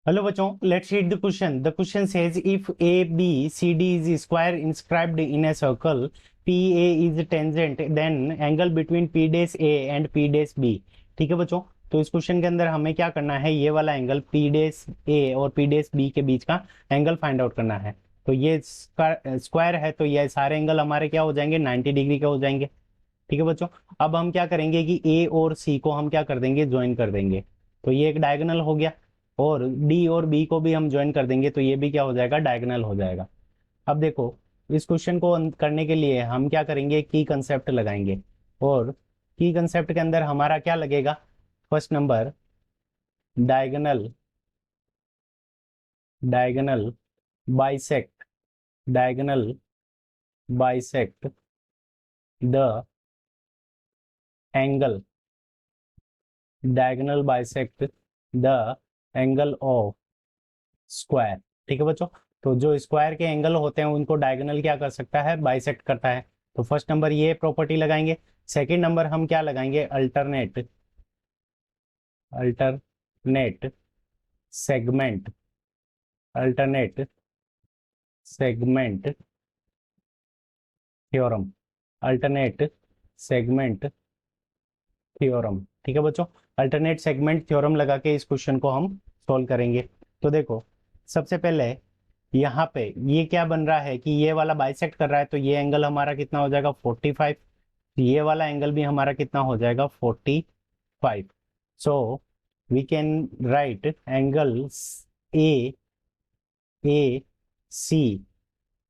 Hello बच्चों, let's read the question. The question says if A B C D is square inscribed in a circle, P A is tangent, then angle between P dash A and P dash B. ठीक है बच्चों, तो इस question के अंदर हमें क्या करना है, ये वाला एंगल पी डेस ए और पी डेस बी के बीच का एंगल फाइंड आउट करना है। तो ये स्क्वायर है, तो ये सारे एंगल हमारे क्या हो जाएंगे, 90 डिग्री के हो जाएंगे। ठीक है बच्चों, अब हम क्या करेंगे कि ए और सी को हम क्या कर देंगे, ज्वाइन कर देंगे। तो ये एक डायगोनल हो गया, और डी और बी को भी हम ज्वाइन कर देंगे, तो ये भी क्या हो जाएगा, डायगोनल हो जाएगा। अब देखो, इस क्वेश्चन को करने के लिए हम क्या करेंगे, की कंसेप्ट लगाएंगे। और की कंसेप्ट के अंदर हमारा क्या लगेगा, first number diagonal, diagonal bisect, diagonal bisect the angle, diagonal bisect the angle of square. ठीक है बच्चों, तो जो स्क्वायर के एंगल होते हैं उनको डायगोनल क्या कर सकता है, बाइसेक्ट करता है। तो फर्स्ट नंबर ये प्रॉपर्टी लगाएंगे। सेकंड नंबर हम क्या लगाएंगे, alternate, alternate segment, alternate segment theorem, alternate segment theorem. ठीक है बच्चों, अल्टरनेट सेगमेंट थ्योरम लगा के इस क्वेश्चन को हम सॉल्व करेंगे। तो देखो, सबसे पहले यहाँ पे ये क्या बन रहा है कि ये वाला बाइसेक्ट कर रहा है, तो ये एंगल हमारा कितना हो जाएगा, 45। ये वाला एंगल भी हमारा कितना हो जाएगा, 45। So we can write angles A, A C,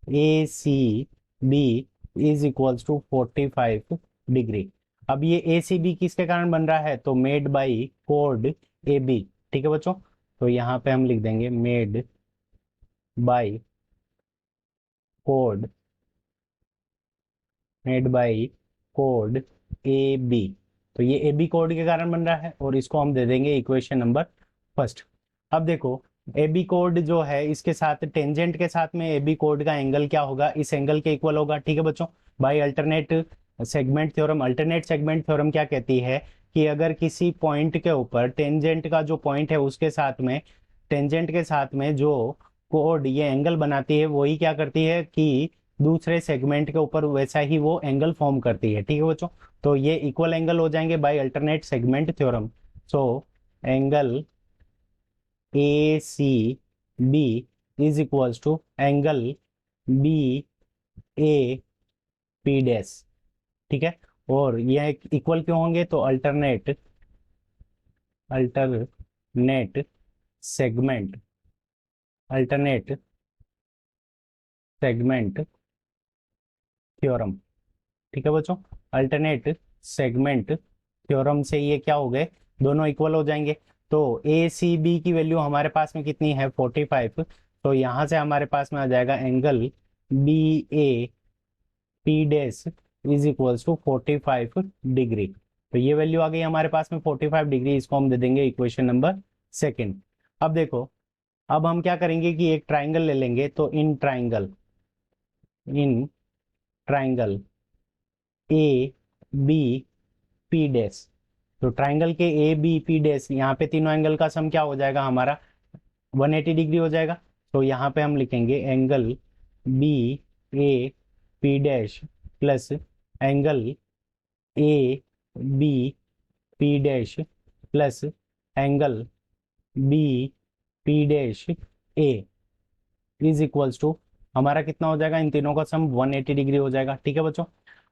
A C B is equals to 45 degree. अब ये ए सी बी किसके कारण बन रहा है, तो made by code A B. ठीक है बच्चों, तो यहाँ पे हम लिख देंगे made by code, made by code A B. तो ये ए बी कोड के कारण बन रहा है, और इसको हम दे देंगे इक्वेशन नंबर फर्स्ट। अब देखो, ए बी कोड जो है इसके साथ टेंजेंट के साथ में ए बी कोड का एंगल क्या होगा, इस एंगल के इक्वल होगा। ठीक है बच्चों, by alternate segment theorem. Alternate segment theorem क्या कहती है कि अगर किसी पॉइंट के ऊपर टेंजेंट का जो पॉइंट है उसके साथ में, टेंजेंट के साथ में जो कोड ये एंगल बनाती है, वही क्या करती है कि दूसरे सेगमेंट के ऊपर वैसा ही वो एंगल फॉर्म करती है। ठीक है बच्चों, तो ये इक्वल एंगल हो जाएंगे by alternate segment theorem. So angle A C B is equals to angle B A P dash. ठीक है, और ये इक्वल क्यों होंगे, तो alternate, alternate segment, alternate segment theorem. ठीक है बच्चों, अल्टरनेट सेगमेंट थ्योरम से ये क्या हो गए, दोनों इक्वल हो जाएंगे। तो ए सी बी की वैल्यू हमारे पास में कितनी है, 45। तो यहां से हमारे पास में आ जाएगा angle B A P dash is equals to 45 degree. तो ये वैल्यू आ गई हमारे पास में 45 डिग्री, इसको हम दे देंगे इक्वेशन नंबर सेकेंड। अब देखो, अब हम क्या करेंगे कि एक ट्राइंगल ले लेंगे। तो in triangle, in triangle A B P dash, तो ट्राइंगल के ए बी पी डैश, यहाँ पे तीनों एंगल का सम क्या हो जाएगा हमारा, 180 डिग्री हो जाएगा। तो यहाँ पे हम लिखेंगे angle B A P dash plus angle A B P dash plus angle B P dash A is equals to हमारा कितना हो जाएगा, इन तीनों का सम 180 डिग्री हो जाएगा। ठीक है बच्चों,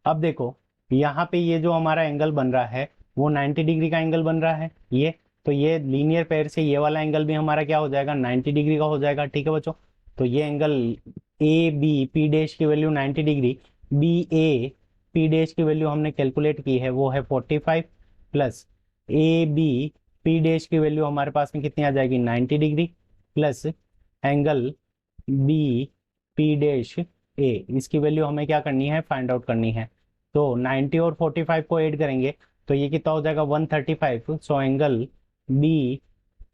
अब देखो यहाँ पे ये जो हमारा एंगल बन रहा है वो 90 डिग्री का एंगल बन रहा है ये। तो ये लीनियर पेयर से ये वाला एंगल भी हमारा क्या हो जाएगा, 90 डिग्री का हो जाएगा। ठीक है बच्चों, तो ये angle A B P dash की value 90 degree, B A P dash की वैल्यू हमने कैलकुलेट की है वो है 45, plus A B P dash की वैल्यू हमारे पास में कितनी आ जाएगी, 90 degree, plus angle B P dash A, इसकी वैल्यू हमें क्या करनी है, फाइंड आउट करनी है। तो 90 और 45 को ऐड करेंगे तो ये कितना हो जाएगा, 135। So angle B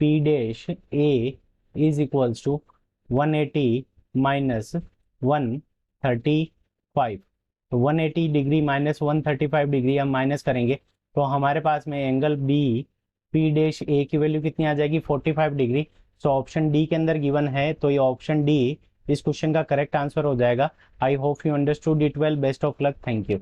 P dash A is equals to 180 minus 135। तो 180 डिग्री माइनस 135 डिग्री हम माइनस करेंगे तो हमारे पास में angle B P dash A की वैल्यू कितनी आ जाएगी, 45 डिग्री। सो ऑप्शन डी के अंदर गिवन है, तो ये ऑप्शन डी इस क्वेश्चन का करेक्ट आंसर हो जाएगा। I hope you understood it well. Best of luck. Thank you.